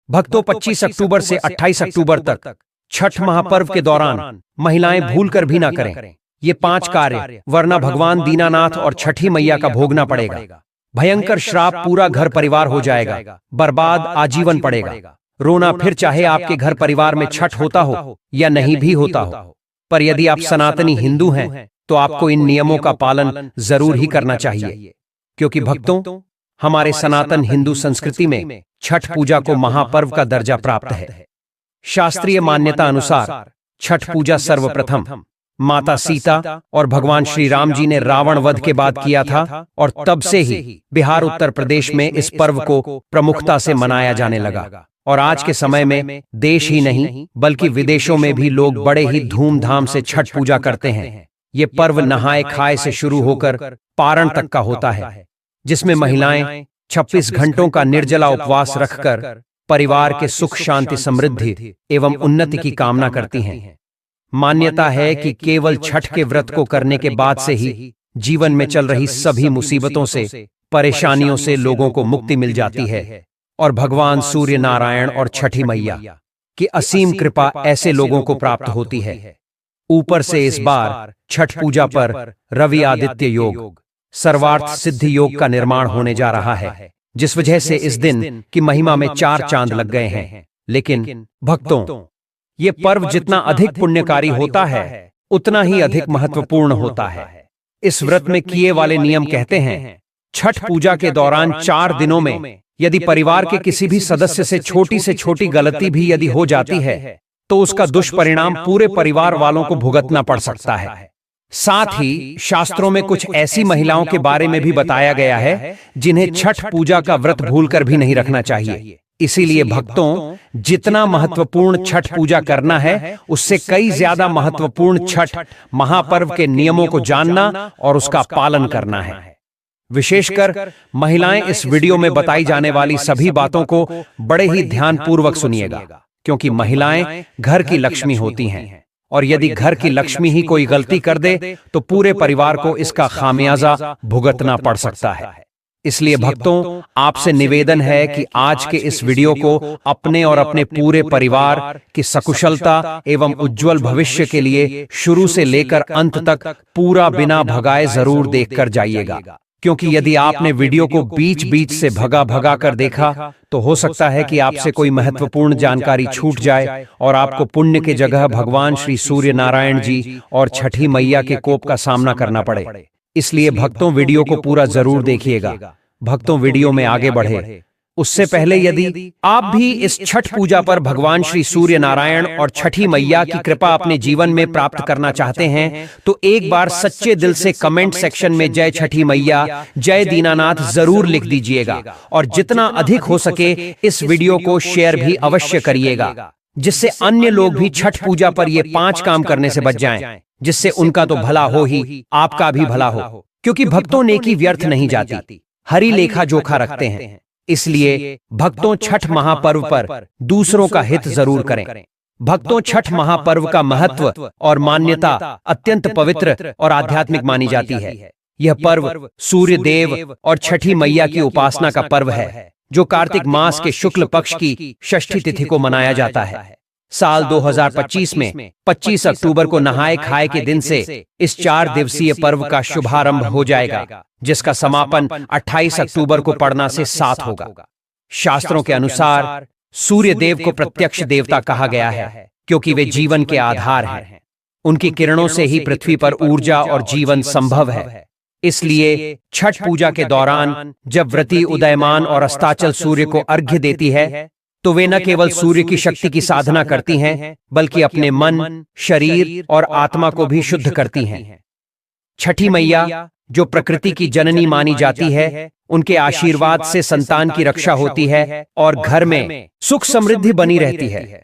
भक्तों, 25 अक्टूबर से 28 अक्टूबर तक छठ महापर्व के दौरान महिलाएं भूलकर भी ना करें ये 5 कार्य, वरना भगवान दीनानाथ और छठी मैया का भोगना पड़ेगा। भयंकर श्राप पूरा घर परिवार हो जाएगा, बर्बाद आजीवन पड़ेगा। रोना फिर, चाहे आपके घर परिवार में छठ होता हो या नहीं भी होता हो। पर यदि आप सनातनी हिंदू हैं तो आपको इन नियमों का पालन जरूर ही करना चाहिए, क्योंकि भक्तों, हमारे सनातन हिंदू संस्कृति में छठ पूजा को महापर्व का दर्जा प्राप्त है। शास्त्रीय मान्यता अनुसार छठ पूजा सर्वप्रथम माता सीता और भगवान श्री राम जी ने रावण वध के बाद किया था, और तब से ही बिहार उत्तर प्रदेश में इस पर्व को प्रमुखता से मनाया जाने लगा। और आज के समय में देश ही नहीं बल्कि विदेशों में भी लोग बड़े ही धूमधाम से छठ पूजा करते हैं। ये पर्व नहाए खाए से शुरू होकर पारण तक का होता है, जिसमें महिलाएं 26 घंटों का निर्जला उपवास रखकर परिवार के सुख शांति समृद्धि एवं उन्नति की कामना करती हैं। मान्यता है कि केवल छठ के व्रत को करने के बाद से ही जीवन में चल रही सभी मुसीबतों से, परेशानियों से लोगों को मुक्ति मिल जाती है, और भगवान सूर्य नारायण और छठी मैया की असीम कृपा ऐसे लोगों को प्राप्त होती है। ऊपर से इस बार छठ पूजा पर रवि आदित्य योग, सर्वार्थ सिद्धि योग का निर्माण होने जा रहा है, जिस वजह से इस दिन की महिमा में 4 चांद लग गए हैं। लेकिन भक्तों, ये पर्व जितना अधिक पुण्यकारी होता है उतना ही अधिक महत्वपूर्ण होता है। इस व्रत में किए वाले नियम कहते हैं, छठ पूजा के दौरान 4 दिनों में यदि परिवार के किसी भी सदस्य से छोटी गलती भी यदि हो जाती है तो उसका दुष्परिणाम पूरे परिवार वालों को भुगतना पड़ सकता है। साथ ही शास्त्रों में कुछ ऐसी महिलाओं के बारे में भी बताया गया है जिन्हें छठ पूजा का व्रत भूलकर भी नहीं रखना चाहिए। इसीलिए भक्तों, जितना महत्वपूर्ण छठ पूजा करना है उससे कई ज्यादा महत्वपूर्ण छठ महापर्व के नियमों को जानना और उसका पालन करना है। विशेषकर महिलाएं इस वीडियो में बताई जाने वाली सभी बातों को बड़े ही ध्यानपूर्वक सुनिएगा, क्योंकि महिलाएं घर की लक्ष्मी होती हैं, और यदि घर की लक्ष्मी ही कोई गलती कर दे तो पूरे परिवार को इसका खामियाजा भुगतना पड़ सकता है। इसलिए भक्तों, आपसे निवेदन है कि आज के इस वीडियो को अपने और अपने पूरे परिवार की सकुशलता एवं उज्जवल भविष्य के लिए शुरू से लेकर अंत तक पूरा बिना भगाए जरूर देखकर जाइएगा, क्योंकि यदि आपने वीडियो को बीच बीच से भगा कर देखा तो हो सकता है कि आपसे कोई महत्वपूर्ण जानकारी छूट जाए और आपको पुण्य के जगह भगवान श्री सूर्य नारायण जी और छठी मैया के कोप का सामना करना पड़े। इसलिए भक्तों, वीडियो को पूरा जरूर देखिएगा। भक्तों, वीडियो में आगे बढ़े उससे पहले यदि आप भी इस छठ पूजा पर भगवान श्री सूर्य नारायण और छठी मैया की कृपा अपने जीवन में प्राप्त करना चाहते हैं तो एक बार सच्चे दिल से कमेंट सेक्शन में जय छठी मैया, जय दीनानाथ जरूर लिख दीजिएगा, और जितना अधिक हो सके इस वीडियो को शेयर भी अवश्य करिएगा, जिससे अन्य लोग भी छठ पूजा पर ये 5 काम करने से बच जाएं, जिससे उनका तो भला हो ही आपका भी भला हो। क्योंकि भक्तों, नेकी व्यर्थ नहीं जाती, हरि लेखा जोखा रखते हैं। इसलिए भक्तों, छठ महापर्व पर दूसरों का हित जरूर करें। भक्तों, छठ महापर्व का महत्व और मान्यता अत्यंत पवित्र और आध्यात्मिक मानी जाती है। यह पर्व सूर्य देव और छठी मैया की उपासना का पर्व है, जो कार्तिक मास के शुक्ल पक्ष की षष्ठी तिथि को मनाया जाता है। साल 2025 में 25 अक्टूबर को नहाए खाए के दिन से इस 4 दिवसीय पर्व का शुभारंभ हो जाएगा, जिसका समापन 28 अक्टूबर को पड़ना से 7 होगा। शास्त्रों के अनुसार सूर्य देव को प्रत्यक्ष देवता कहा गया है, क्योंकि वे जीवन के आधार हैं। उनकी किरणों से ही पृथ्वी पर ऊर्जा और जीवन संभव है। इसलिए छठ पूजा के दौरान जब व्रती उदयमान और अस्ताचल सूर्य को अर्घ्य देती है तो वे न केवल सूर्य की शक्ति की साधना करती हैं, बल्कि अपने मन, शरीर और आत्मा को भी शुद्ध करती हैं। छठी मैया, जो प्रकृति की जननी मानी जाती है, उनके आशीर्वाद से संतान की रक्षा होती है और घर में सुख समृद्धि बनी रहती है।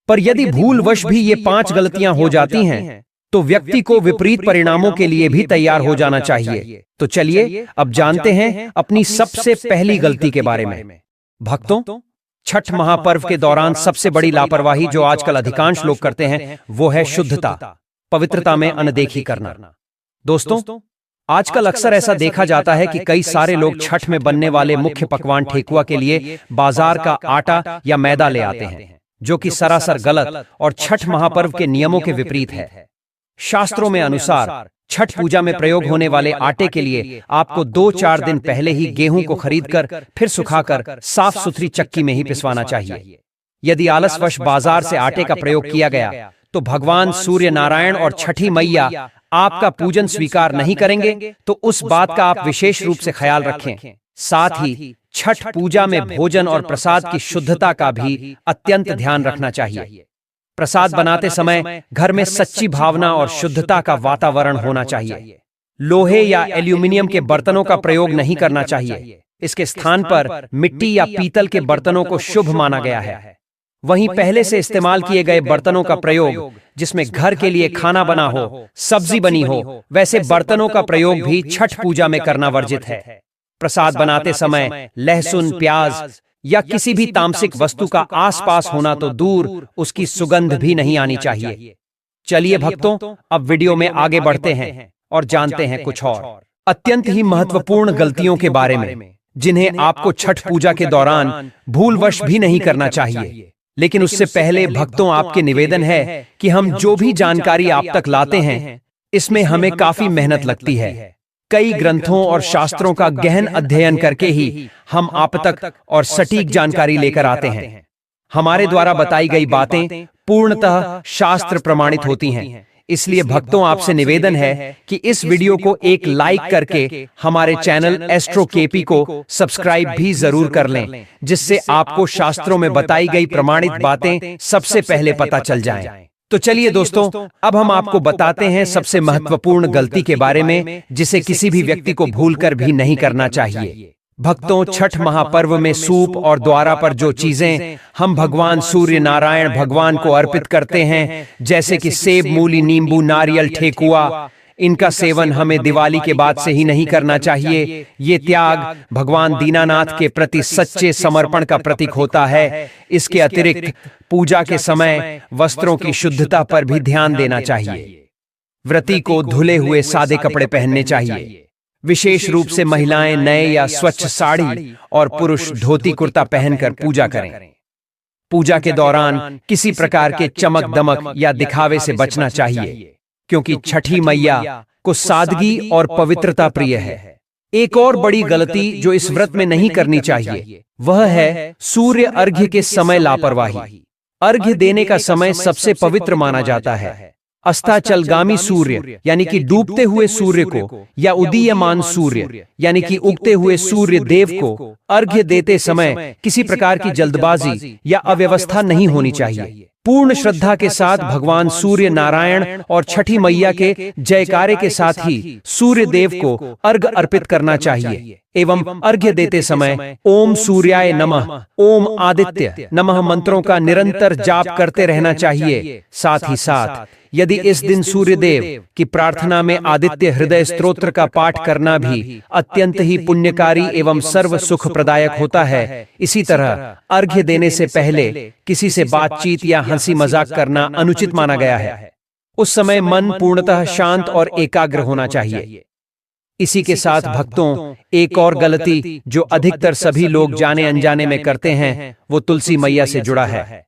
पर यदि भूलवश भी ये 5 गलतियां हो जाती हैं तो व्यक्ति को विपरीत परिणामों के लिए भी तैयार हो जाना चाहिए। तो चलिए अब जानते हैं अपनी सबसे पहली गलती के बारे में। भक्तों, छठ महापर्व के दौरान सबसे बड़ी लापरवाही जो आजकल अधिकांश लोग करते हैं वो है शुद्धता, पवित्रता में अनदेखी करना। दोस्तों, आजकल अक्सर ऐसा देखा जाता है कि कई सारे लोग छठ में बनने वाले मुख्य पकवान ठेकुआ के लिए बाजार का आटा या मैदा ले आते हैं, जो कि सरासर गलत और छठ महापर्व के नियमों के विपरीत है। शास्त्रों में अनुसार छठ पूजा में प्रयोग होने वाले आटे के लिए आपको 2-4 दिन पहले ही गेहूं को खरीदकर फिर सुखाकर साफ सुथरी चक्की में ही पिसवाना चाहिए। यदि आलसवश बाजार से आटे का प्रयोग किया गया तो भगवान सूर्य नारायण और छठी मैया आपका पूजन स्वीकार नहीं करेंगे, तो उस बात का आप विशेष रूप से ख्याल रखें। साथ ही छठ पूजा में भोजन और प्रसाद की शुद्धता का भी अत्यंत ध्यान रखना चाहिए। प्रसाद बनाते समय घर में सच्ची भावना और शुद्धता का वातावरण होना चाहिए। लोहे या एल्यूमिनियम के बर्तनों का प्रयोग नहीं करना चाहिए। इसके स्थान पर मिट्टी या पीतल के बर्तनों को शुभ माना गया है। वहीं पहले से इस्तेमाल किए गए बर्तनों का प्रयोग, जिसमें घर के लिए खाना बना हो, सब्जी बनी हो, वैसे बर्तनों का प्रयोग भी छठ पूजा में करना वर्जित है। प्रसाद बनाते समय लहसुन, प्याज या किसी भी तामसिक वस्तु का आसपास होना तो दूर, उसकी सुगंध भी नहीं आनी चाहिए। चलिए भक्तों, अब वीडियो में आगे बढ़ते हैं और जानते हैं कुछ और अत्यंत ही महत्वपूर्ण गलतियों के बारे में, जिन्हें आपको छठ पूजा के दौरान भूलवश भी नहीं करना चाहिए। लेकिन उससे पहले भक्तों, आपके निवेदन है कि हम जो भी जानकारी आप तक लाते हैं, इसमें हमें काफी मेहनत लगती है। कई ग्रंथों और शास्त्रों का गहन अध्ययन करके ही हम आप तक और सटीक जानकारी लेकर आते हैं। हमारे द्वारा बताई गई बातें पूर्णतः शास्त्र प्रमाणित होती हैं। इसलिए भक्तों, आपसे निवेदन है कि इस वीडियो को एक लाइक करके हमारे चैनल एस्ट्रो केपी को सब्सक्राइब भी जरूर कर लें, जिससे आपको शास्त्रों में बताई गई प्रमाणित बातें सबसे पहले पता चल जाएं। तो चलिए दोस्तों, अब हम आपको बताते हैं सबसे महत्वपूर्ण गलती के बारे में, जिसे किसी भी व्यक्ति को भूलकर भी नहीं करना चाहिए। भक्तों, छठ महापर्व में सूप और द्वारा पर जो चीजें हम भगवान सूर्य नारायण भगवान को अर्पित करते हैं, जैसे कि सेब, मूली, नींबू, नारियल, ठेकुआ, इनका सेवन हमें दिवाली के बाद से ही नहीं करना चाहिए। ये त्याग भगवान दीनानाथ के प्रति सच्चे समर्पण का प्रतीक होता है। इसके अतिरिक्त पूजा के समय वस्त्रों की शुद्धता पर भी ध्यान देना चाहिए। व्रती को धुले हुए सादे कपड़े पहनने चाहिए। विशेष रूप से महिलाएं नए या स्वच्छ साड़ी और पुरुष धोती कुर्ता पहनकर पूजा करें। पूजा के दौरान किसी प्रकार के चमक दमक या दिखावे से बचना चाहिए, क्योंकि छठी मैया को सादगी और पवित्रता प्रिय है। एक और बड़ी गलती जो इस व्रत में नहीं करनी चाहिए, वह है सूर्य अर्घ्य के समय लापरवाही। अर्घ्य देने का समय सबसे पवित्र माना जाता है। अस्ताचलगामी सूर्य यानी कि डूबते हुए सूर्य को या उदीयमान सूर्य यानी कि उगते हुए सूर्य देव को अर्घ्य देते समय किसी प्रकार की जल्दबाजी या अव्यवस्था नहीं होनी चाहिए। पूर्ण श्रद्धा के साथ भगवान सूर्य नारायण और छठी मैया के जयकारे के साथ ही सूर्य देव को अर्घ्य अर्पित करना चाहिए। एवं अर्घ्य देते समय ओम सूर्याय नमः, ओम आदित्य नमः मंत्रों का निरंतर जाप करते रहना चाहिए। साथ ही साथ यदि इस दिन सूर्यदेव की प्रार्थना में आदित्य हृदय स्तोत्र का पाठ करना भी अत्यंत ही पुण्यकारी एवं सर्व सुख प्रदायक होता है। इसी तरह अर्घ्य देने से पहले किसी से बातचीत या हंसी मजाक करना अनुचित माना गया है। उस समय मन पूर्णतः शांत और एकाग्र होना चाहिए। इसी के साथ भक्तों, एक और गलती जो अधिकतर सभी लोग जाने अनजाने में करते हैं, वो तुलसी मैया से जुड़ा है।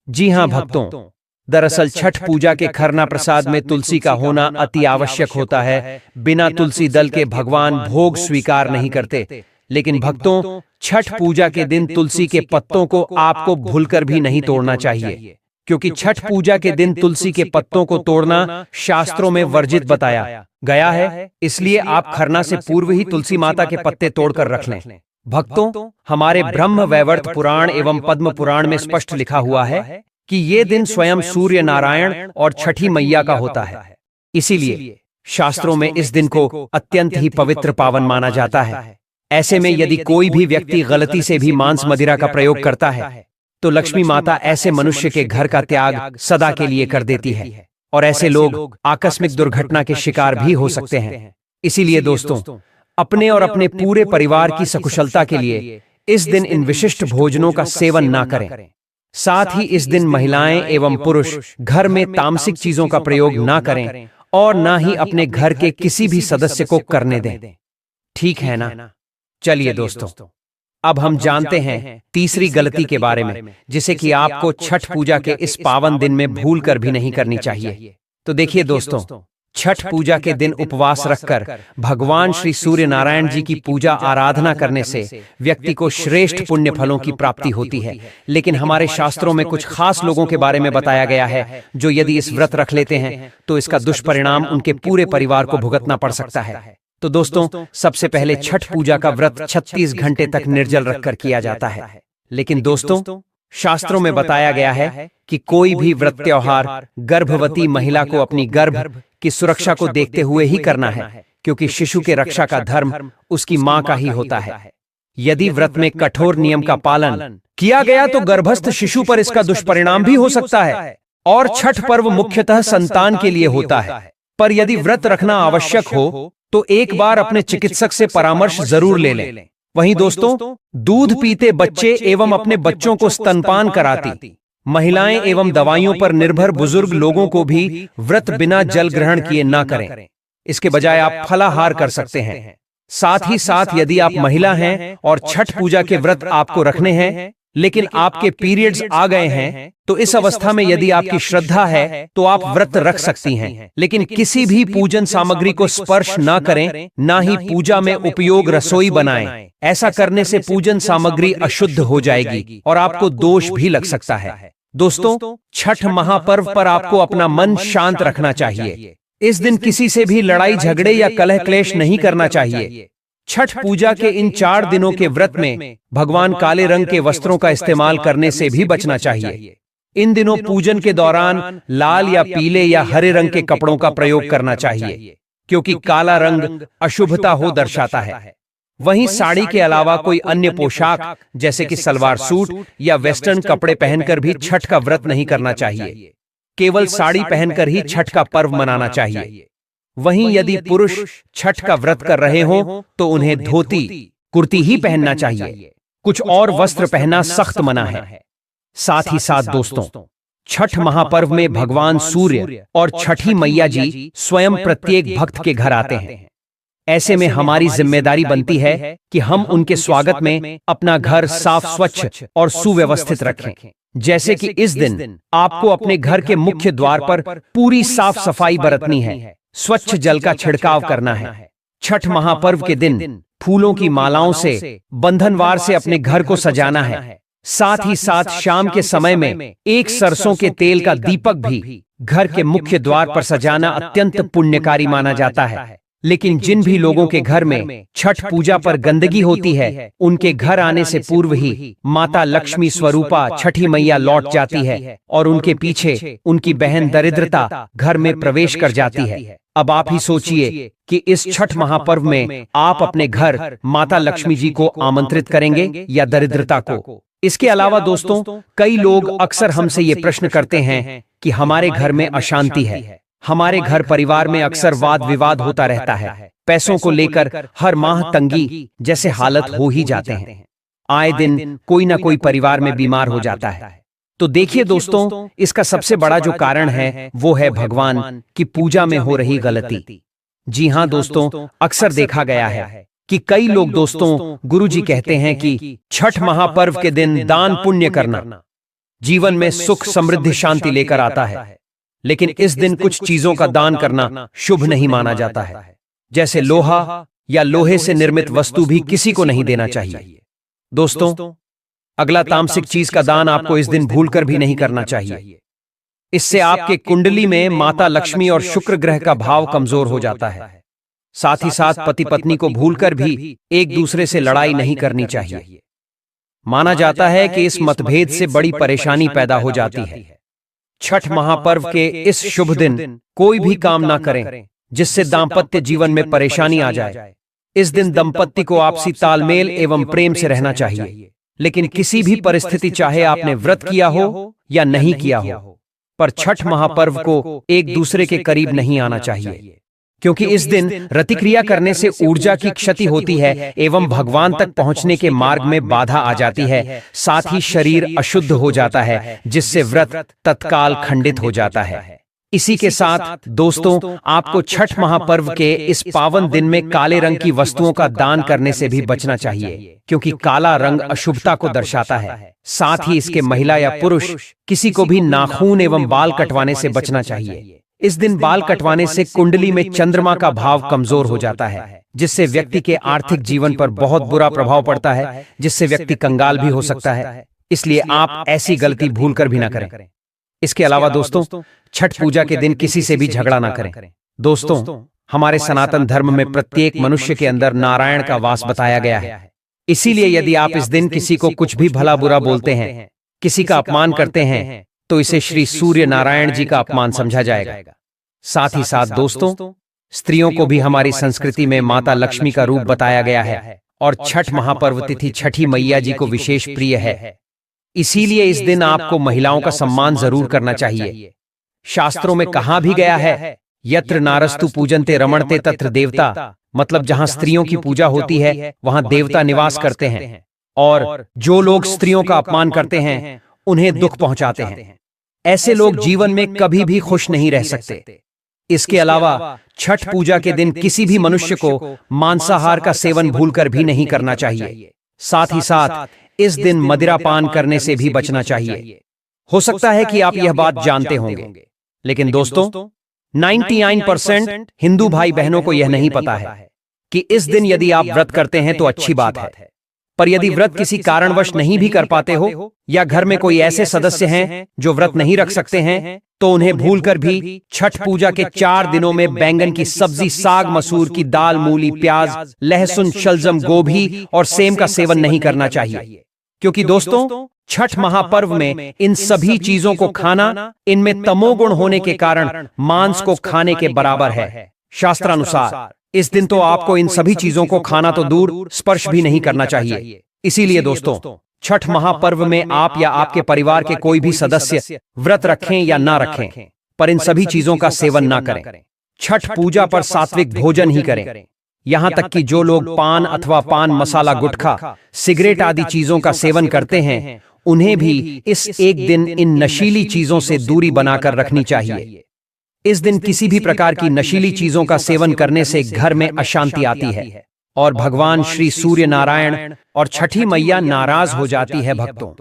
जी हाँ भक्तों, दरअसल छठ पूजा के खरना प्रसाद में तुलसी का होना अति आवश्यक होता है। बिना तुलसी दल के भगवान भोग स्वीकार नहीं करते। लेकिन भक्तों, छठ पूजा के दिन तुलसी के पत्तों को आपको भूलकर भी नहीं तोड़ना चाहिए, क्योंकि छठ पूजा के दिन तुलसी के पत्तों को तोड़ना शास्त्रों में वर्जित बताया गया है। इसलिए आप खरना से पूर्व ही तुलसी माता के पत्ते तोड़कर रख लें। भक्तों, हमारे ब्रह्म वैवर्त पुराण एवं पद्म पुराण में स्पष्ट लिखा हुआ है कि ये दिन स्वयं सूर्य नारायण और छठी मैया का होता है। इसीलिए शास्त्रों में इस दिन को अत्यंत ही पवित्र पावन माना जाता है। ऐसे में यदि कोई भी व्यक्ति गलती से भी मांस मदिरा का प्रयोग करता है, तो लक्ष्मी माता ऐसे मनुष्य के घर का त्याग सदा के लिए कर देती है, और ऐसे लोग आकस्मिक दुर्घटना के शिकार भी हो सकते हैं। इसीलिए दोस्तों, अपने और अपने पूरे परिवार की सकुशलता के लिए इस दिन इन विशिष्ट भोजनों का सेवन ना करें। साथ ही इस दिन महिलाएं एवं पुरुष घर में तामसिक चीजों का प्रयोग ना करें और ना ही अपने घर के किसी भी सदस्य को करने दें। ठीक है ना? चलिए दोस्तों, अब हम जानते हैं तीसरी गलती के बारे में, जिसे कि आपको छठ पूजा के इस पावन दिन में भूल कर भी नहीं करनी चाहिए। तो देखिए दोस्तों, छठ पूजा के दिन उपवास रखकर भगवान श्री सूर्य नारायण जी की पूजा आराधना करने से व्यक्ति को श्रेष्ठ पुण्य फलों की प्राप्ति होती है। लेकिन हमारे शास्त्रों में कुछ खास लोगों के बारे में बताया गया है, जो यदि इस व्रत रख लेते हैं तो इसका दुष्परिणाम उनके पूरे परिवार को भुगतना पड़ सकता है। तो दोस्तों, सबसे पहले छठ पूजा का व्रत 36 घंटे तक निर्जल रखकर किया जाता है। लेकिन दोस्तों, शास्त्रों में बताया गया है कि कोई भी व्रत त्योहार गर्भवती महिला को अपनी गर्भ की सुरक्षा को देखते हुए ही करना है, क्योंकि शिशु के रक्षा का धर्म उसकी मां का ही होता है। यदि व्रत में कठोर नियम का पालन किया गया तो गर्भस्थ शिशु पर इसका दुष्परिणाम भी हो सकता है। और छठ पर्व मुख्यतः संतान के लिए होता है, पर यदि व्रत रखना आवश्यक हो तो एक बार अपने चिकित्सक से परामर्श जरूर ले लें। वहीं दोस्तों, दूध पीते बच्चे एवं अपने बच्चों को स्तनपान कराती महिलाएं एवं दवाइयों पर निर्भर बुजुर्ग लोगों को भी व्रत बिना जल ग्रहण किए ना करें। इसके बजाय आप फलाहार कर सकते हैं। साथ ही साथ यदि आप महिला हैं और छठ पूजा के व्रत आपको रखने हैं, लेकिन आपके पीरियड्स आ गए हैं, तो इस अवस्था में यदि आपकी श्रद्धा है तो आप व्रत रख सकती हैं। लेकिन किसी भी पूजन सामग्री को स्पर्श ना करें, ना ही पूजा में उपयोग रसोई बनाएं। ऐसा करने से पूजन सामग्री अशुद्ध हो जाएगी और आपको दोष भी लग सकता है। दोस्तों, छठ महापर्व पर आपको अपना मन शांत रखना चाहिए। इस दिन किसी से भी लड़ाई झगड़े या कलह क्लेश नहीं करना चाहिए। छठ पूजा के इन 4 दिनों के व्रत में भगवान काले रंग के वस्त्रों का इस्तेमाल करने से भी बचना चाहिए। इन दिनों पूजन के दौरान लाल या पीले या हरे रंग के कपड़ों का प्रयोग करना चाहिए, क्योंकि काला रंग अशुभता हो दर्शाता है। वहीं साड़ी के अलावा कोई अन्य पोशाक जैसे कि सलवार सूट या वेस्टर्न कपड़े पहनकर भी छठ का व्रत नहीं करना चाहिए। केवल साड़ी पहनकर ही छठ का पर्व मनाना चाहिए। वहीं यदि पुरुष छठ का व्रत कर रहे हों तो उन्हें धोती कुर्ती ही पहनना चाहिए। कुछ और वस्त्र पहनना सख्त मना है। साथ ही साथ दोस्तों, छठ महापर्व में भगवान सूर्य और छठी मैया जी स्वयं प्रत्येक भक्त के घर आते हैं। ऐसे में हमारी जिम्मेदारी बनती है कि हम उनके स्वागत में अपना घर साफ स्वच्छ और सुव्यवस्थित रखें। जैसे कि इस दिन आपको अपने घर के मुख्य द्वार पर पूरी साफ सफाई बरतनी है, स्वच्छ जल का छिड़काव करना है। छठ महापर्व के दिन फूलों की मालाओं से बंधनवार से अपने घर को सजाना है। साथ ही साथ शाम के समय में एक सरसों के तेल का दीपक भी घर के मुख्य द्वार पर सजाना अत्यंत पुण्यकारी माना जाता है। लेकिन जिन भी लोगों के घर में छठ पूजा पर गंदगी होती है, उनके घर आने से पूर्व ही माता लक्ष्मी स्वरूपा छठी मैया लौट जाती है और उनके पीछे उनकी बहन दरिद्रता घर में प्रवेश कर जाती है। अब आप ही सोचिए कि इस छठ महापर्व में आप अपने घर माता लक्ष्मी जी को आमंत्रित करेंगे या दरिद्रता को। इसके अलावा दोस्तों, कई लोग अक्सर हमसे ये प्रश्न करते हैं कि हमारे घर में अशांति है, हमारे घर परिवार में अक्सर वाद विवाद होता रहता है, पैसों को लेकर हर माह तंगी जैसे हालत हो ही जाते हैं, आए दिन कोई ना कोई परिवार में बीमार हो जाता है। तो देखिए दोस्तों, इसका सबसे बड़ा जो कारण है वो है भगवान की पूजा में हो रही गलती। जी हाँ दोस्तों, अक्सर देखा गया है कि कई लोग दोस्तों, गुरुजी कहते हैं कि छठ महापर्व के दिन दान पुण्य करना जीवन में सुख समृद्धि शांति लेकर आता है। लेकिन इस दिन कुछ चीजों का दान करना शुभ नहीं माना जाता है, जैसे लोहा या लोहे से निर्मित वस्तु भी किसी को नहीं देना चाहिए। दोस्तों, अगला तामसिक चीज का दान आपको इस दिन भूलकर भी नहीं करना चाहिए। इससे आपके कुंडली में माता लक्ष्मी और शुक्र ग्रह का भाव कमजोर हो जाता है। साथ ही साथ पति पत्नी को भूलकर भी एक दूसरे से लड़ाई नहीं करनी चाहिए। माना जाता है कि इस मतभेद से बड़ी परेशानी पैदा हो जाती है। छठ महापर्व के इस शुभ दिन कोई भी काम ना करें जिससे दाम्पत्य जीवन में परेशानी आ जाए। इस दिन दंपत्ति को आपसी तालमेल एवं प्रेम से रहना चाहिए। लेकिन किसी भी परिस्थिति, चाहे आपने व्रत किया हो या नहीं किया हो, पर छठ महापर्व को एक दूसरे के करीब नहीं आना चाहिए, क्योंकि इस दिन रतिक्रिया करने से ऊर्जा की क्षति होती है एवं भगवान तक पहुंचने के मार्ग में बाधा आ जाती है। साथ ही शरीर अशुद्ध हो जाता है, जिससे व्रत तत्काल खंडित हो जाता है। इसी के साथ दोस्तों, आपको छठ महापर्व के इस पावन दिन में काले रंग की वस्तुओं का दान करने से भी बचना चाहिए, क्योंकि काला रंग अशुभता को दर्शाता है। साथ ही इसके महिला या पुरुष किसी को भी नाखून एवं बाल कटवाने से बचना चाहिए। इस दिन बाल कटवाने से कुंडली में चंद्रमा का भाव कमजोर हो जाता है, जिससे व्यक्ति के आर्थिक जीवन पर बहुत बुरा प्रभाव पड़ता है, जिससे व्यक्ति कंगाल भी हो सकता है। इसलिए आप ऐसी गलती भूलकर भी ना करें। इसके अलावा दोस्तों, छठ पूजा के दिन किसी से भी झगड़ा ना करें। दोस्तों, हमारे सनातन धर्म में प्रत्येक मनुष्य के अंदर नारायण का वास बताया गया है। इसीलिए यदि आप इस दिन किसी को कुछ भी भला बुरा बोलते हैं, किसी का अपमान करते हैं, तो इसे श्री सूर्य नारायण जी का अपमान समझा जाएगा। साथ ही साथ दोस्तों, स्त्रियों को भी हमारी संस्कृति में माता लक्ष्मी का रूप बताया गया है और छठ महापर्व तिथि छठी मैया जी को विशेष प्रिय है। इसीलिए इस दिन आपको महिलाओं का सम्मान जरूर करना चाहिए। शास्त्रों में कहा भी गया है, यत्र नारस्तु पूजन्ते रमणते तत्र देवता, मतलब जहां स्त्रियों की पूजा होती है वहां देवता निवास करते हैं, और जो लोग स्त्रियों का अपमान करते हैं उन्हें दुख पहुंचाते हैं। ऐसे लोग जीवन में कभी भी खुश नहीं रह सकते। इसके अलावा छठ पूजा के दिन किसी भी मनुष्य को मांसाहार का सेवन भूलकर भी नहीं करना चाहिए। साथ ही साथ इस दिन मदिरा पान करने से भी बचना चाहिए। हो सकता है कि आप यह बात जानते होंगे, लेकिन दोस्तों 99% हिंदू भाई बहनों को यह नहीं पता है कि इस दिन यदि आप व्रत करते हैं तो अच्छी बात है, पर यदि व्रत किसी कारणवश नहीं भी कर पाते हो, या घर में कोई ऐसे सदस्य हैं जो व्रत नहीं रख सकते हैं, तो उन्हें भूलकर भी छठ पूजा के 4 दिनों में बैंगन की सब्जी, साग मसूर की दाल, मूली, प्याज, लहसुन, शलजम, गोभी और सेम का सेवन नहीं करना चाहिए। क्योंकि दोस्तों, छठ महापर्व में इन सभी चीजों को खाना इनमें तमोगुण होने के कारण मांस को खाने के बराबर है। शास्त्रानुसार इस दिन तो आपको इन सभी चीजों को खाना तो दूर, स्पर्श भी नहीं करना चाहिए। इसीलिए दोस्तों, छठ महापर्व में आप या आपके परिवार के कोई भी सदस्य व्रत रखें या ना रखें, पर इन सभी चीजों का सेवन ना करें। छठ पूजा पर सात्विक भोजन ही करें। यहां तक कि जो लोग पान अथवा पान मसाला, गुटखा, सिगरेट आदि चीजों का सेवन करते हैं, उन्हें भी इस एक दिन इन नशीली चीजों से दूरी बनाकर रखनी चाहिए। इस दिन किसी भी प्रकार की नशीली चीजों का सेवन करने से घर में अशांति आती है और भगवान श्री सूर्य नारायण और छठी मैया नाराज हो जाती है। भक्तों,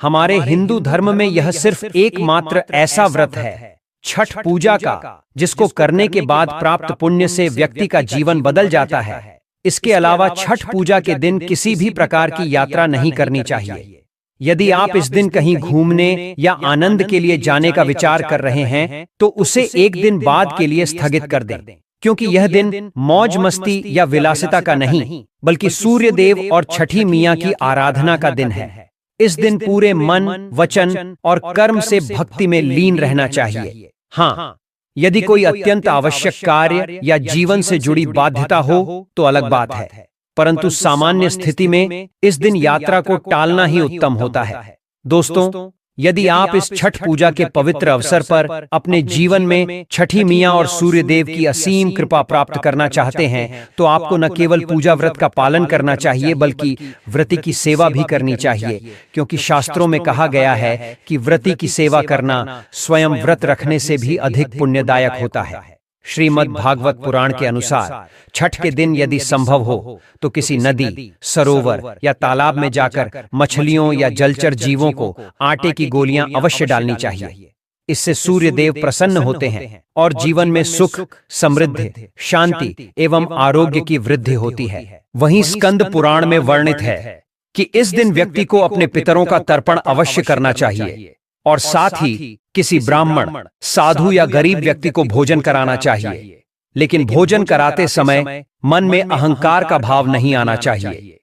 हमारे हिंदू धर्म में यह सिर्फ एकमात्र ऐसा व्रत है छठ पूजा का, जिसको करने के बाद प्राप्त पुण्य से व्यक्ति का जीवन बदल जाता है। इसके अलावा छठ पूजा के दिन किसी भी प्रकार की यात्रा नहीं करनी चाहिए। यदि आप इस दिन कहीं घूमने या आनंद के लिए जाने का विचार कर रहे हैं, तो उसे एक दिन बाद के लिए स्थगित कर दें, क्योंकि यह दिन मौज मस्ती या विलासिता का नहीं, बल्कि सूर्य देव और छठी मियां की आराधना का दिन है। इस दिन पूरे मन, वचन और कर्म से भक्ति में लीन रहना चाहिए। हाँ, यदि कोई अत्यंत आवश्यक कार्य या जीवन से जुड़ी बाध्यता हो तो अलग बात है, परंतु सामान्य स्थिति में इस दिन यात्रा को टालना ही उत्तम होता है। दोस्तों, यदि आप इस छठ पूजा के पवित्र अवसर पर अपने जीवन में छठी मियां और सूर्य देव की असीम कृपा प्राप्त करना चाहते हैं, तो आपको न केवल पूजा व्रत का पालन करना चाहिए, बल्कि व्रती की सेवा भी करनी चाहिए, क्योंकि शास्त्रों में कहा गया है कि व्रती की सेवा करना स्वयं व्रत रखने से भी अधिक पुण्यदायक होता है। श्रीमद् भागवत पुराण के अनुसार छठ के दिन यदि संभव हो तो किसी नदी, सरोवर या तालाब में जाकर मछलियों या जलचर जीवों को आटे की गोलियां अवश्य डालनी चाहिए। इससे सूर्य देव प्रसन्न होते हैं और जीवन में सुख, समृद्धि, शांति एवं आरोग्य की वृद्धि होती है। वहीं स्कंद पुराण में वर्णित है कि इस दिन व्यक्ति को अपने पितरों का तर्पण अवश्य करना चाहिए और साथ ही किसी ब्राह्मण, साधु या गरीब व्यक्ति को भोजन कराना चाहिए। लेकिन भोजन कराते समय मन में अहंकार का भाव नहीं आना चाहिए।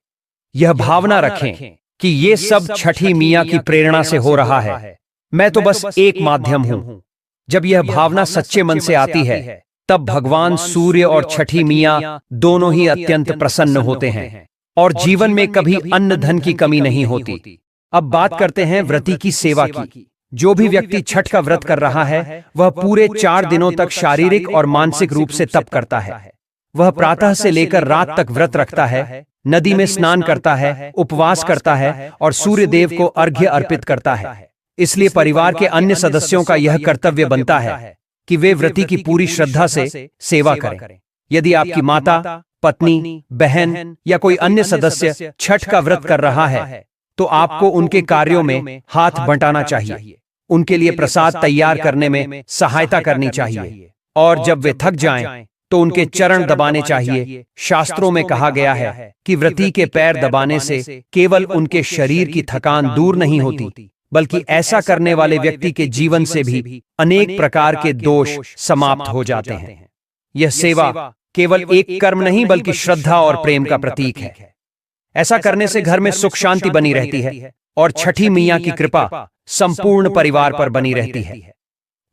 यह भावना रखें कि ये सब छठी मियां की प्रेरणा से हो रहा है, मैं तो बस एक माध्यम हूं। जब यह भावना सच्चे मन से आती है, तब भगवान सूर्य और छठी मियां दोनों ही अत्यंत प्रसन्न होते हैं और जीवन में कभी अन्न धन की कमी नहीं होती। अब बात करते हैं व्रती की सेवा की। जो भी व्यक्ति छठ का व्रत कर रहा है, वह पूरे 4 दिनों तक शारीरिक और मानसिक रूप से तप करता है। वह प्रातः से लेकर रात तक व्रत रखता है, नदी में स्नान करता है, उपवास करता है और सूर्य देव को अर्घ्य अर्पित करता है। इसलिए परिवार के अन्य सदस्यों का यह कर्तव्य बनता है कि वे व्रती की पूरी श्रद्धा से सेवा करें। यदि आपकी माता, पत्नी, बहन या कोई अन्य सदस्य छठ का व्रत कर रहा है तो आपको उनके कार्यों में हाथ बंटाना चाहिए, उनके लिए प्रसाद तैयार करने में सहायता करनी चाहिए, और जब वे थक जाएं तो उनके चरण दबाने चाहिए। शास्त्रों में कहा गया है कि व्रती के पैर दबाने से केवल उनके शरीर की थकान दूर नहीं होती, बल्कि ऐसा करने वाले व्यक्ति के जीवन से भी अनेक प्रकार के दोष समाप्त हो जाते हैं। यह सेवा केवल एक कर्म नहीं बल्कि श्रद्धा और प्रेम का प्रतीक है। ऐसा करने से घर में सुख शांति बनी रहती है और छठी मैया की कृपा संपूर्ण परिवार पर बनी रहती है।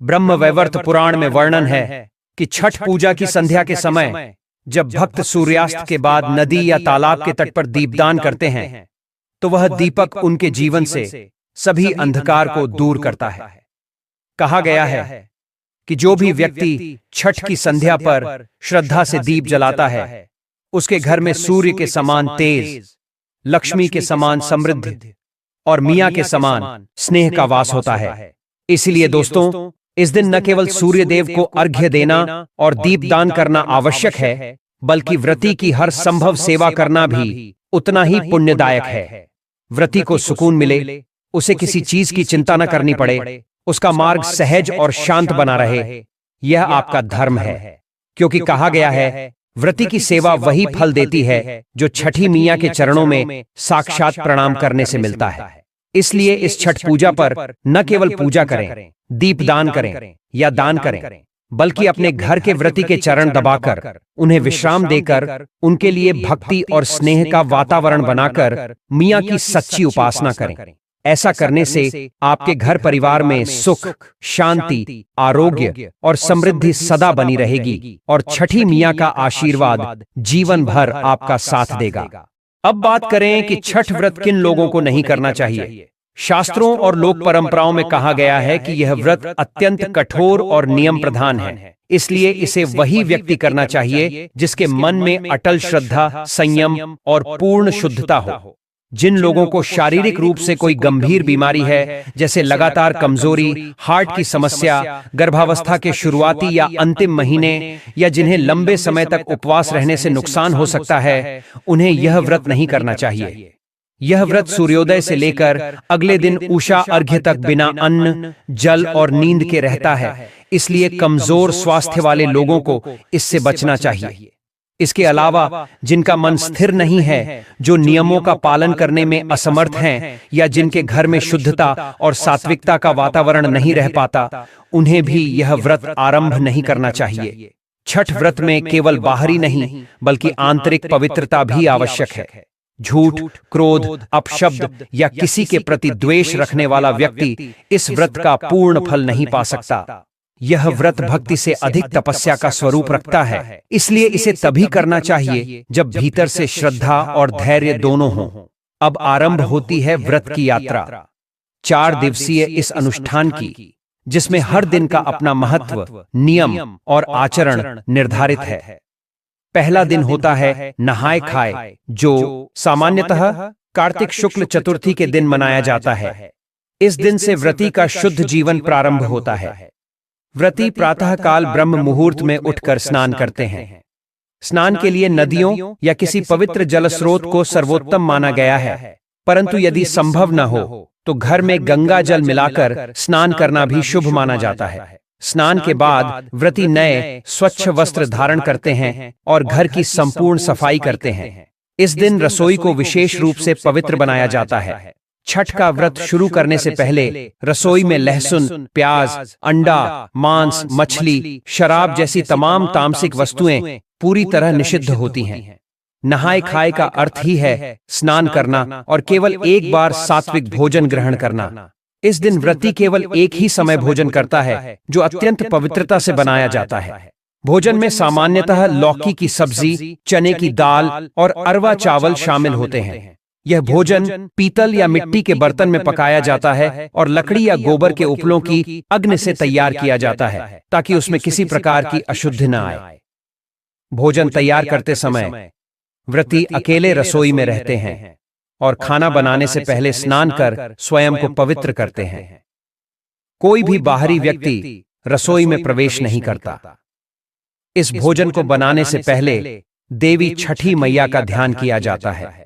ब्रह्म वैवर्त पुराण में वर्णन है कि छठ पूजा की संध्या के समय जब भक्त सूर्यास्त के बाद नदी या तालाब के तट पर दीपदान करते हैं तो वह दीपक उनके जीवन से सभी अंधकार को दूर करता है। कहा गया है कि जो भी व्यक्ति छठ की संध्या पर श्रद्धा से दीप जलाता है उसके घर में सूर्य के समान तेज, लक्ष्मी के समान समृद्धि और मियां के समान स्नेह का वास होता है। इसलिए दोस्तों, इस दिन न केवल सूर्य देव को अर्घ्य देना और दीपदान करना आवश्यक है, बल्कि व्रती की हर संभव सेवा करना भी उतना ही पुण्यदायक है। व्रती को सुकून मिले, उसे किसी चीज की चिंता न करनी पड़े, उसका मार्ग सहज और शांत बना रहे, यह आपका धर्म है। क्योंकि कहा गया है, व्रती की सेवा वही फल देती है जो छठी मैया के चरणों में साक्षात प्रणाम करने से मिलता है। इसलिए इस छठ पूजा पर न केवल पूजा करें, दीपदान करें या दान करें, बल्कि अपने घर के व्रती के चरण दबाकर, उन्हें विश्राम देकर, उनके लिए भक्ति और स्नेह का वातावरण बनाकर मियां की सच्ची उपासना करें। ऐसा करने से आपके घर परिवार में सुख, शांति, आरोग्य और समृद्धि सदा बनी रहेगी और छठी मैया का आशीर्वाद जीवन भर आपका साथ देगा। अब बात करें कि छठ व्रत किन लोगों को नहीं करना चाहिए। शास्त्रों और लोक परंपराओं में कहा गया है कि यह व्रत अत्यंत कठोर और नियम प्रधान है, इसलिए इसे वही व्यक्ति करना चाहिए जिसके मन में अटल श्रद्धा, संयम और पूर्ण शुद्धता हो। जिन लोगों को शारीरिक रूप से कोई गंभीर बीमारी है, जैसे लगातार कमजोरी, हार्ट की समस्या, गर्भावस्था के शुरुआती या अंतिम महीने, या जिन्हें लंबे समय तक उपवास रहने से नुकसान हो सकता है, उन्हें यह व्रत नहीं करना चाहिए। यह व्रत सूर्योदय से लेकर अगले दिन उषा अर्घ्य तक बिना अन्न, जल और नींद के रहता है, इसलिए कमजोर स्वास्थ्य वाले लोगों को इससे बचना चाहिए। इसके अलावा जिनका मन स्थिर नहीं है, जो नियमों का पालन करने में असमर्थ हैं, या जिनके घर में शुद्धता और सात्विकता का वातावरण नहीं रह पाता, उन्हें भी यह व्रत आरंभ नहीं करना चाहिए। छठ व्रत में केवल बाहरी नहीं बल्कि आंतरिक पवित्रता भी आवश्यक है। झूठ, क्रोध, अपशब्द या किसी के प्रति द्वेष रखने वाला व्यक्ति इस व्रत का पूर्ण फल नहीं पा सकता। यह व्रत भक्ति से अधिक तपस्या का स्वरूप रखता है, इसलिए इसे तभी करना चाहिए जब भीतर से श्रद्धा और धैर्य दोनों हों। अब आरंभ होती है व्रत की यात्रा। 4 दिवसीय इस अनुष्ठान की, जिसमें हर दिन का अपना महत्व, नियम और आचरण निर्धारित है। पहला दिन होता है नहाय खाए, जो सामान्यतः कार्तिक शुक्ल चतुर्थी के दिन मनाया जाता है। इस दिन से व्रती का शुद्ध जीवन प्रारंभ होता है। व्रती प्रातः काल ब्रह्म मुहूर्त में उठकर स्नान करते हैं। स्नान के लिए नदियों या किसी पवित्र जल स्रोत को सर्वोत्तम माना गया है, परंतु यदि संभव न हो तो घर में गंगा जल मिलाकर स्नान करना भी शुभ माना जाता है। स्नान के बाद व्रती नए स्वच्छ वस्त्र धारण करते हैं और घर की संपूर्ण सफाई करते हैं। इस दिन रसोई को विशेष रूप से पवित्र बनाया जाता है। छठ का व्रत शुरू करने से पहले रसोई में लहसुन, प्याज, अंडा, मांस, मछली, शराब जैसी तमाम तामसिक वस्तुएं पूरी तरह निषिद्ध होती हैं। नहाय खाए का अर्थ ही है स्नान करना और केवल एक बार सात्विक भोजन ग्रहण करना। इस दिन व्रती केवल एक ही समय भोजन करता है, जो अत्यंत पवित्रता से बनाया जाता है। भोजन में सामान्यतः लौकी की सब्जी, चने की दाल और अरवा चावल शामिल होते हैं। यह भोजन पीतल या मिट्टी के बर्तन में पकाया जाता है और लकड़ी या गोबर के उपलों की अग्नि से तैयार किया जाता है, ताकि उसमें किसी प्रकार की अशुद्धि न आए। भोजन तैयार करते समय व्रती अकेले रसोई में रहते हैं और खाना बनाने से पहले स्नान कर स्वयं को पवित्र करते हैं। कोई भी बाहरी व्यक्ति रसोई में प्रवेश नहीं करता। इस भोजन को बनाने से पहले देवी छठी मैया का ध्यान किया जाता है।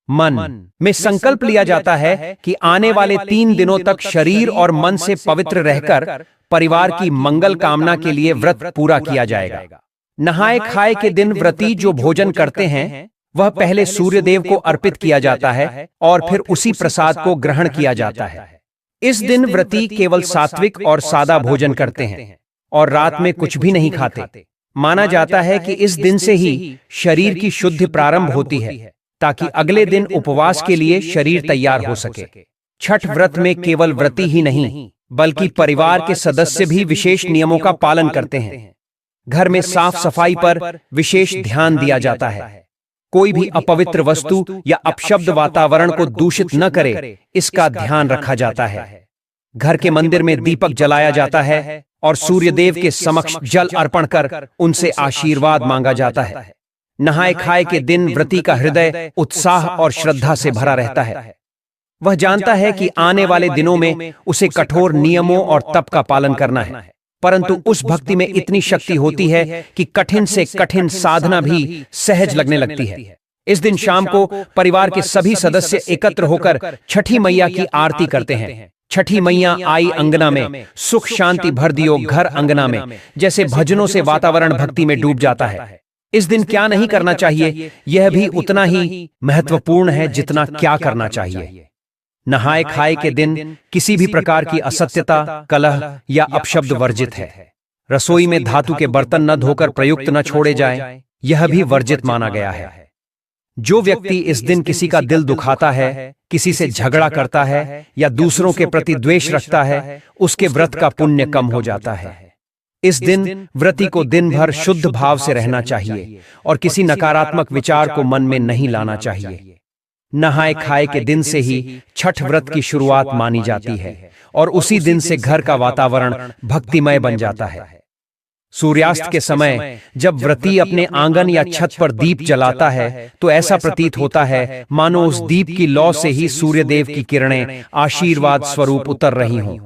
मन में संकल्प लिया जाता है कि आने वाले 3 दिनों तक शरीर और मन से पवित्र रहकर परिवार की मंगल कामना के लिए व्रत पूरा किया जाएगा। नहाए खाए के दिन व्रती जो भोजन करते हैं वह पहले सूर्यदेव को अर्पित किया जाता है और फिर उसी प्रसाद को ग्रहण किया जाता है। इस दिन व्रती केवल सात्विक और सादा भोजन करते हैं और रात में कुछ भी नहीं खाते। माना जाता है कि इस दिन से ही शरीर की शुद्धि प्रारंभ होती है ताकि अगले दिन उपवास के लिए शरीर तैयार हो सके। छठ व्रत में केवल व्रती ही नहीं बल्कि परिवार के सदस्य भी विशेष नियमों का पालन करते हैं। घर में साफ सफाई पर विशेष ध्यान दिया जाता है। कोई भी अपवित्र वस्तु या अपशब्द वातावरण को दूषित न करे, इसका ध्यान रखा जाता है। घर के मंदिर में दीपक जलाया जाता है और सूर्यदेव के समक्ष जल अर्पण कर उनसे आशीर्वाद मांगा जाता है। नहाए खाए के दिन व्रती का हृदय उत्साह और श्रद्धा से भरा रहता है। वह जानता है कि आने वाले दिनों में उसे कठोर नियमों और तप का पालन करना है, परंतु उस भक्ति में इतनी शक्ति होती है कि कठिन से कठिन साधना भी सहज लगने लगती है। इस दिन शाम को परिवार के सभी सदस्य एकत्र होकर छठी मैया की आरती करते हैं। छठी मैया आई अंगना में, सुख शांति भर दियो घर अंगना में, जैसे भजनों से वातावरण भक्ति में डूब जाता है। इस दिन क्या नहीं करना चाहिए, यह भी उतना ही महत्वपूर्ण है जितना क्या करना चाहिए। नहाए खाए के दिन किसी भी प्रकार की असत्यता, कलह या अपशब्द वर्जित है। रसोई में धातु के बर्तन न धोकर प्रयुक्त न छोड़े जाएं, यह भी वर्जित माना गया है। जो व्यक्ति इस दिन किसी का दिल दुखाता है, किसी से झगड़ा करता है या दूसरों के प्रति द्वेष रखता है, उसके व्रत का पुण्य कम हो जाता है। इस दिन व्रती को दिन भर शुद्ध भाव से रहना चाहिए और किसी नकारात्मक विचार को मन में नहीं लाना चाहिए। नहाए खाए के दिन से ही छठ व्रत की शुरुआत मानी जाती है और उसी दिन से घर का वातावरण भक्तिमय बन जाता है। सूर्यास्त के समय जब व्रती अपने आंगन या छत पर दीप जलाता है तो ऐसा प्रतीत होता है मानो उस दीप की लौ से ही सूर्यदेव की किरणें आशीर्वाद स्वरूप उतर रही हों।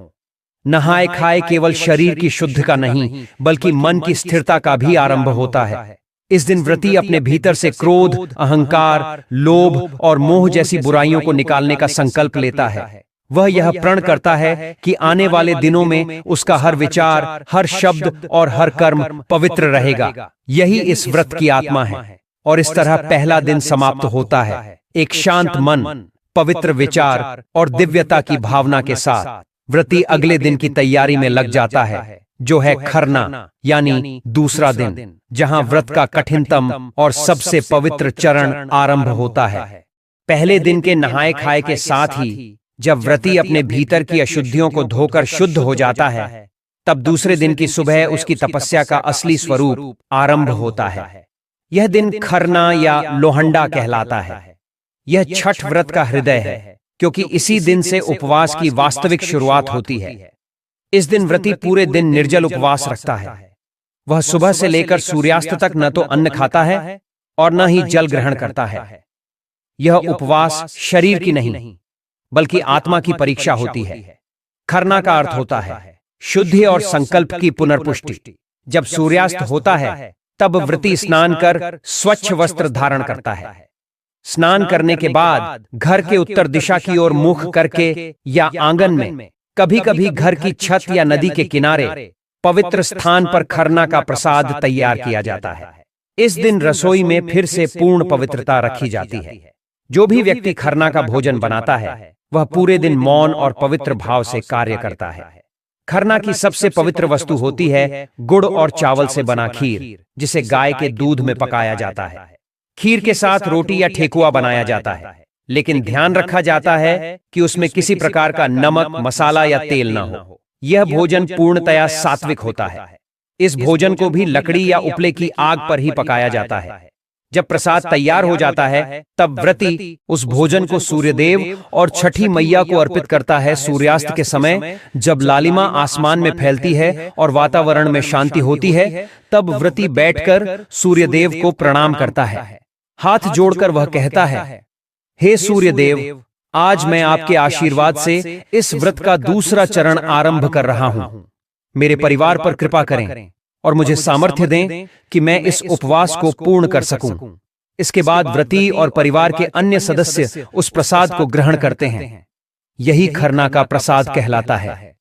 नहाए खाए केवल शरीर की शुद्धि का नहीं बल्कि मन की स्थिरता का भी आरंभ होता है। इस दिन व्रती अपने भीतर से क्रोध, अहंकार, लोभ और मोह जैसी बुराइयों को निकालने का संकल्प लेता है। वह यह प्रण करता है कि आने वाले दिनों में उसका हर विचार, हर शब्द और हर कर्म पवित्र रहेगा। यही इस व्रत की आत्मा है। और इस तरह पहला दिन समाप्त होता है एक शांत मन, पवित्र विचार और दिव्यता की भावना के साथ। व्रती अगले दिन की तैयारी में लग जाता है, जो है खरना यानी दूसरा दिन, जहां व्रत का कठिनतम और सबसे पवित्र चरण आरंभ होता है। पहले दिन के नहाए खाए के साथ ही जब व्रती अपने भीतर की अशुद्धियों को धोकर शुद्ध हो जाता है, तब दूसरे दिन की सुबह उसकी तपस्या का असली स्वरूप आरंभ होता है। यह दिन खरना या लोहंडा कहलाता है। यह छठ व्रत का हृदय है, क्योंकि इसी दिन से उपवास की वास्तविक शुरुआत होती है। इस दिन व्रती पूरे दिन निर्जल उपवास रखता है। वह सुबह से लेकर सूर्यास्त तक न तो अन्न खाता है और न ही जल ग्रहण करता है। यह उपवास शरीर की नहीं बल्कि आत्मा की परीक्षा होती है। खरना का अर्थ होता है शुद्धि और संकल्प की पुनर्पुष्टि। जब सूर्यास्त होता है तब व्रती स्नान कर स्वच्छ वस्त्र धारण करता है। स्नान करने के बाद घर के उत्तर दिशा की ओर मुख करके या आंगन में, कभी कभी घर की छत या नदी के किनारे पवित्र स्थान पर खरना का प्रसाद तैयार किया जाता है। इस दिन रसोई में फिर से पूर्ण पवित्रता रखी जाती है। जो भी व्यक्ति खरना का भोजन बनाता है वह पूरे दिन मौन और पवित्र भाव से कार्य करता है। खरना की सबसे पवित्र वस्तु होती है गुड़ और चावल से बना खीर, जिसे गाय के दूध में पकाया जाता है। खीर के साथ रोटी या ठेकुआ बनाया जाता है, लेकिन ध्यान रखा जाता है कि उसमें किसी प्रकार का नमक, मसाला या तेल न हो। यह भोजन पूर्णतया सात्विक होता है। इस भोजन को भी लकड़ी या उपले की आग पर ही पकाया जाता है। जब प्रसाद तैयार हो जाता है तब व्रती उस भोजन को सूर्यदेव और छठी मैया को अर्पित करता है। सूर्यास्त के समय जब लालिमा आसमान में फैलती है और वातावरण में शांति होती है, तब व्रती बैठकर सूर्यदेव को प्रणाम करता है। हाथ जोड़कर वह कहता है, हे सूर्यदेव, आज मैं आपके आशीर्वाद से इस व्रत का दूसरा चरण आरंभ कर रहा हूं। मेरे परिवार पर कृपा करें और मुझे सामर्थ्य दें कि मैं इस उपवास को पूर्ण कर सकूं। इसके बाद व्रती और परिवार के अन्य सदस्य उस प्रसाद को ग्रहण करते हैं। यही खरना का प्रसाद कहलाता है।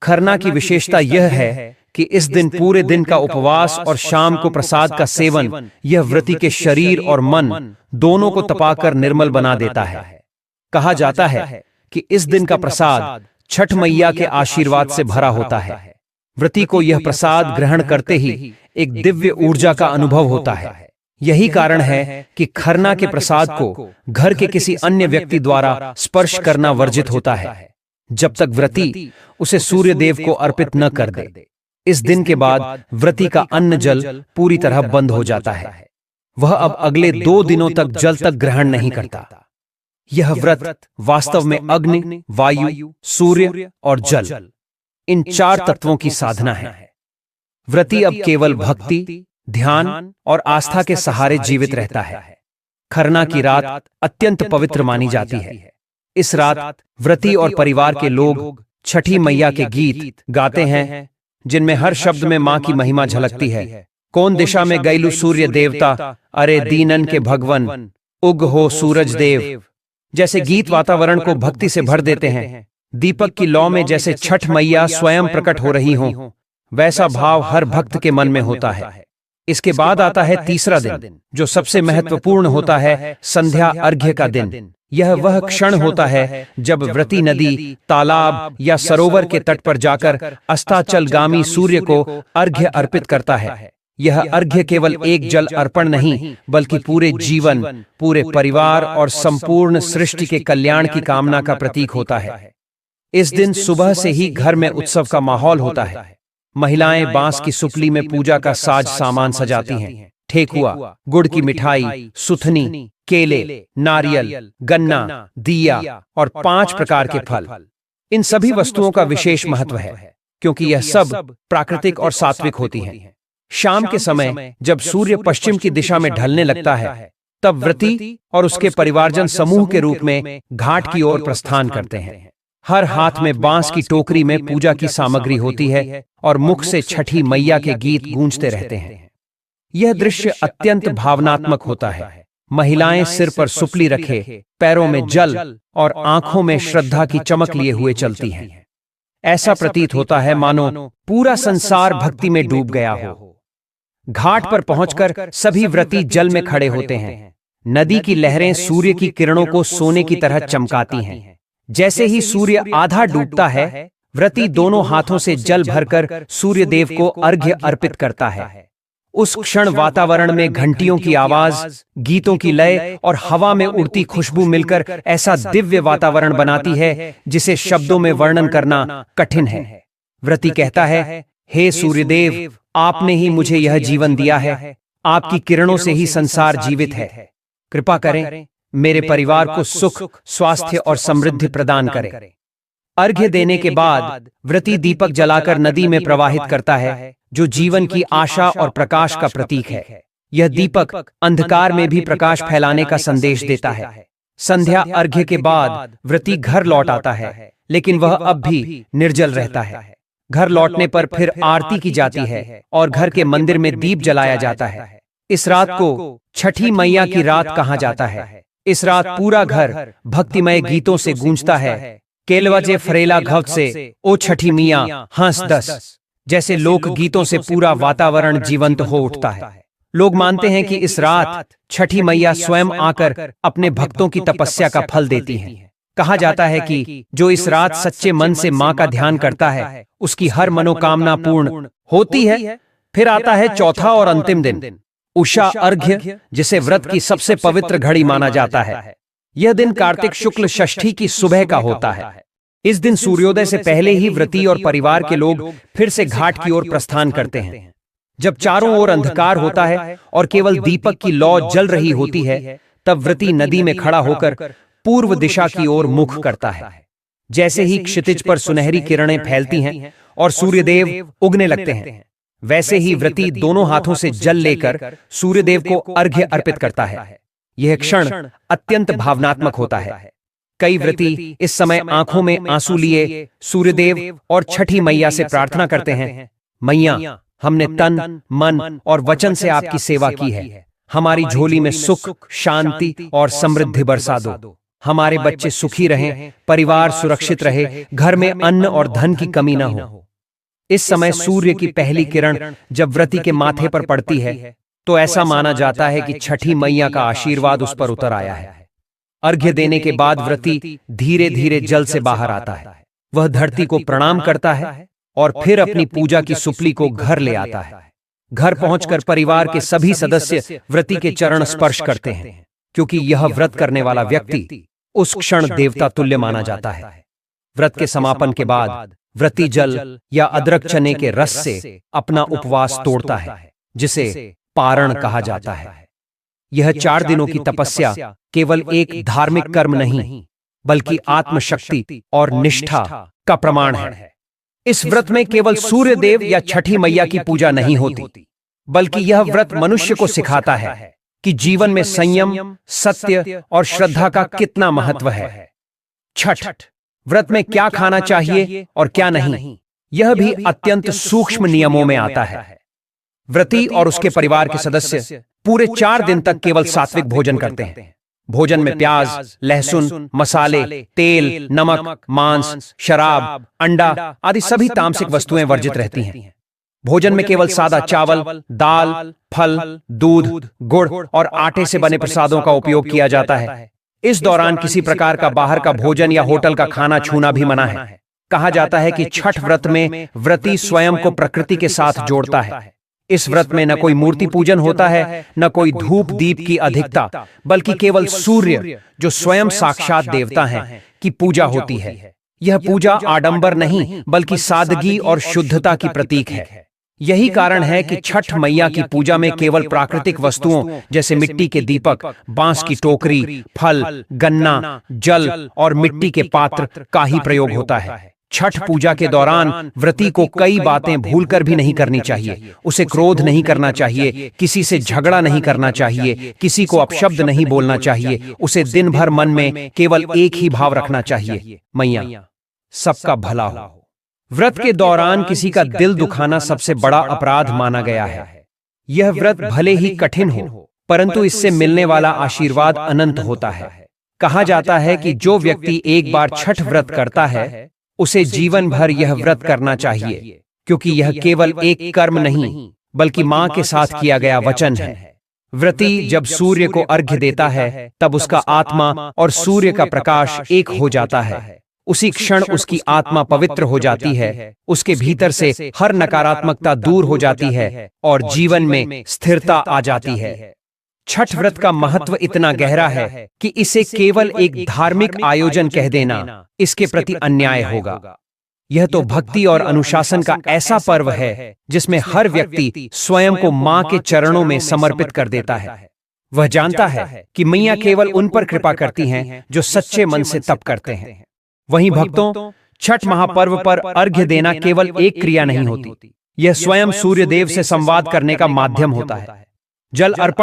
खरना की विशेषता यह है कि इस दिन पूरे दिन का उपवास और शाम को प्रसाद का सेवन यह व्रती के शरीर और मन दोनों को तपाकर निर्मल बना देता है। कहा जाता है कि इस दिन का प्रसाद छठ मैया के आशीर्वाद से भरा होता है। व्रती को यह प्रसाद ग्रहण करते ही एक दिव्य ऊर्जा का अनुभव होता है। यही कारण है कि खरना के प्रसाद को घर के किसी अन्य व्यक्ति द्वारा स्पर्श करना वर्जित होता है, जब तक व्रती उसे सूर्य देव को अर्पित न कर दे। इस दिन के बाद व्रती का अन्न जल पूरी तरह बंद हो जाता है। वह अब अगले 2 दिनों तक जल तक ग्रहण नहीं करता। यह व्रत वास्तव में अग्नि, वायु, सूर्य और जल, इन 4 तत्वों की साधना है। व्रती अब केवल भक्ति, ध्यान और आस्था के सहारे जीवित रहता है। खरना की रात अत्यंत पवित्र मानी जाती है। इस रात व्रती और परिवार के लोग छठी मैया के गीत गाते हैं, जिनमें हर शब्द में मां की महिमा झलकती है। कौन दिशा में गैलु सूर्य देवता, अरे दीनन के भगवन, उग हो सूरज देव। जैसे गीत वातावरण को भक्ति से भर देते हैं। दीपक की लौ में जैसे छठ मैया स्वयं प्रकट हो रही हों, वैसा भाव हर भक्त के मन में होता है। इसके बाद आता है तीसरा दिन, जो सबसे महत्वपूर्ण होता है, संध्या अर्घ्य का दिन। यह वह क्षण होता है जब व्रती नदी, तालाब या सरोवर के तट पर जाकर अस्ताचलगामी सूर्य को अर्घ्य अर्पित करता है। यह अर्घ्य केवल एक जल अर्पण नहीं, बल्कि पूरे जीवन, पूरे परिवार और संपूर्ण सृष्टि के कल्याण की कामना का प्रतीक होता है। इस दिन सुबह से ही घर में उत्सव का माहौल होता है। महिलाएं बांस की सुपली में पूजा का साज सामान सजाती हैं। ठेकुआ, गुड़ की मिठाई, सुथनी, केले, नारियल, गन्ना, दिया और 5 प्रकार के फल, इन सभी वस्तुओं का विशेष महत्व है, क्योंकि यह सब प्राकृतिक और सात्विक होती हैं। शाम के समय जब सूर्य पश्चिम की दिशा में ढलने लगता है, तब व्रती और उसके परिवारजन समूह के रूप में घाट की ओर प्रस्थान करते हैं। हर हाथ में बांस की टोकरी में पूजा की सामग्री होती है और मुख से छठी मैया के गीत गूंजते रहते हैं। यह दृश्य अत्यंत भावनात्मक होता है। महिलाएं सिर पर सुपली रखे, पैरों में जल और आंखों में श्रद्धा की चमक लिए हुए चलती हैं। ऐसा प्रतीत होता है मानो पूरा संसार भक्ति में डूब गया हो। घाट पर पहुंचकर सभी व्रती जल में खड़े होते हैं। नदी की लहरें सूर्य की किरणों को सोने की तरह चमकाती हैं। जैसे ही सूर्य आधा डूबता है, व्रती दोनों हाथों से जल भरकर सूर्य देव को अर्घ्य अर्पित करता है। उस क्षण वातावरण में घंटियों की आवाज, गीतों की लय और हवा में उड़ती खुशबू मिलकर ऐसा दिव्य वातावरण बनाती है जिसे शब्दों में वर्णन करना कठिन है। व्रती कहता है, हे सूर्यदेव, आपने ही मुझे यह जीवन दिया है। आपकी किरणों से ही संसार जीवित है। कृपा करें, मेरे परिवार को सुख, स्वास्थ्य और समृद्धि प्रदान करें। अर्घ्य देने के बाद व्रती दीपक जलाकर नदी में प्रवाहित करता है, जो जीवन की आशा और प्रकाश का प्रतीक है। यह दीपक अंधकार में भी प्रकाश फैलाने का संदेश देता है। संध्या अर्घ्य के बाद व्रती घर लौट आता है, लेकिन वह अब भी निर्जल रहता है। घर लौटने पर फिर आरती की जाती है और घर के मंदिर में दीप जलाया जाता है। इस रात को छठी मैया की रात कहा जाता है। इस रात पूरा घर भक्तिमय गीतों से गूंजता है। केलवजे फरेला घवत से, ओ छठी मिया हंस दस, जैसे लोक गीतों से पूरा वातावरण जीवंत हो उठता है। लोग मानते हैं कि इस रात छठी मैया स्वयं आकर अपने भक्तों की तपस्या का फल देती हैं। कहा जाता है कि जो इस रात सच्चे मन से मां का ध्यान करता है, उसकी हर मनोकामना पूर्ण होती है। फिर आता है चौथा और अंतिम दिन, उषा अर्घ्य, जिसे व्रत की सबसे पवित्र घड़ी माना जाता है। यह दिन कार्तिक शुक्ल षष्ठी की सुबह का होता है। इस दिन सूर्योदय से पहले ही व्रती और परिवार के लोग फिर से घाट की ओर प्रस्थान करते हैं। जब चारों ओर अंधकार होता है और केवल दीपक की लौ जल रही होती है, तब व्रती नदी में खड़ा होकर पूर्व दिशा की ओर मुख करता है। जैसे ही क्षितिज पर सुनहरी किरणें फैलती हैं और सूर्यदेव उगने लगते हैं, वैसे ही व्रती दोनों हाथों से जल लेकर सूर्यदेव को अर्घ्य अर्पित करता है। यह क्षण अत्यंत भावनात्मक होता है। कई व्रती इस समय आंखों में आंसू लिए सूर्यदेव और छठी मैया से प्रार्थना करते हैं, मैया हमने तन मन और वचन से आपकी सेवा की है, हमारी झोली में सुख शांति और समृद्धि बरसा दो, हमारे बच्चे सुखी रहें, परिवार सुरक्षित रहे, घर में अन्न और धन की कमी न हो। इस समय सूर्य की पहली किरण जब व्रती के माथे पर पड़ती है तो ऐसा माना जाता है कि छठी मैया का आशीर्वाद उस पर उतर आया है। अर्घ्य देने के बाद व्रती धीरे धीरे जल से बाहर आता है, वह धरती को प्रणाम करता है और फिर अपनी पूजा की सुपली को घर ले आता है। घर पहुंचकर परिवार के सभी सदस्य व्रती के चरण स्पर्श करते हैं, क्योंकि यह व्रत करने वाला व्यक्ति उस क्षण देवता तुल्य माना जाता है। व्रत के समापन के बाद व्रती जल या अदरक चने के रस से अपना उपवास तोड़ता है, जिसे पारण कहा जाता है। यह 4 दिनों की तपस्या केवल एक धार्मिक कर्म नहीं, बल्कि आत्मशक्ति और निष्ठा का प्रमाण है। इस व्रत में केवल सूर्य देव या छठी मैया की पूजा नहीं होती, बल्कि यह व्रत मनुष्य को सिखाता है कि जीवन में संयम, सत्य और श्रद्धा का कितना महत्व है। छठ व्रत में क्या खाना चाहिए और क्या नहीं, यह भी अत्यंत सूक्ष्म नियमों में आता है। व्रती और उसके परिवार के सदस्य पूरे 4 दिन तक केवल सात्विक भोजन करते हैं। भोजन में प्याज, लहसुन, मसाले, तेल, नमक, मांस, शराब, अंडा आदि सभी तामसिक वस्तुएं वर्जित रहती हैं। भोजन में केवल सादा चावल, दाल, फल, दूध, गुड़ और आटे से बने प्रसादों का उपयोग किया जाता है। इस दौरान किसी प्रकार का बाहर का भोजन या होटल का खाना छूना भी मना है। कहा जाता है कि छठ व्रत में व्रती स्वयं को प्रकृति के साथ जोड़ता है। इस व्रत में न कोई मूर्ति पूजन होता है, न कोई धूप दीप की अधिकता, बल्कि केवल सूर्य जो स्वयं साक्षात देवता हैं की पूजा होती है। यह पूजा आडंबर नहीं, बल्कि सादगी और शुद्धता की प्रतीक है। यही कारण है कि छठ मैया की पूजा में केवल प्राकृतिक वस्तुओं जैसे मिट्टी के दीपक, बांस की टोकरी, फल, गन्ना, जल और मिट्टी के पात्र का ही प्रयोग होता है। छठ पूजा के दौरान व्रती को कई बातें भूलकर भी नहीं करनी चाहिए। उसे क्रोध नहीं करना चाहिए, किसी से झगड़ा नहीं करना चाहिए, किसी को अपशब्द नहीं बोलना चाहिए। उसे दिन भर मन में केवल एक ही भाव रखना चाहिए, मैया सबका भला हो। व्रत के दौरान किसी का दिल दुखाना सबसे बड़ा अपराध माना गया है। यह व्रत भले ही कठिन हो, परंतु इससे मिलने वाला आशीर्वाद अनंत होता है। कहा जाता है कि जो व्यक्ति एक बार छठ व्रत करता है उसे जीवन भर यह व्रत करना चाहिए, क्योंकि यह केवल एक कर्म नहीं, बल्कि मां के साथ किया गया वचन है। व्रती जब सूर्य को अर्घ्य देता है तब उसका आत्मा और सूर्य का प्रकाश एक हो जाता है। उसी क्षण उसकी आत्मा पवित्र हो जाती है, उसके भीतर से हर नकारात्मकता दूर हो जाती है और जीवन में स्थिरता आ जाती है। छठ व्रत का महत्व इतना गहरा है कि इसे केवल एक धार्मिक आयोजन कह देना इसके प्रति अन्याय होगा। यह तो भक्ति और अनुशासन का ऐसा पर्व है जिसमें हर व्यक्ति स्वयं को मां के चरणों में समर्पित कर देता है। वह जानता है कि मैया केवल उन पर कृपा करती हैं जो सच्चे मन से तप करते हैं। वहीं भक्तों, छठ महापर्व पर अर्घ्य देना केवल एक क्रिया नहीं होती, यह स्वयं सूर्य देव से संवाद करने का माध्यम होता है। जल अर्पण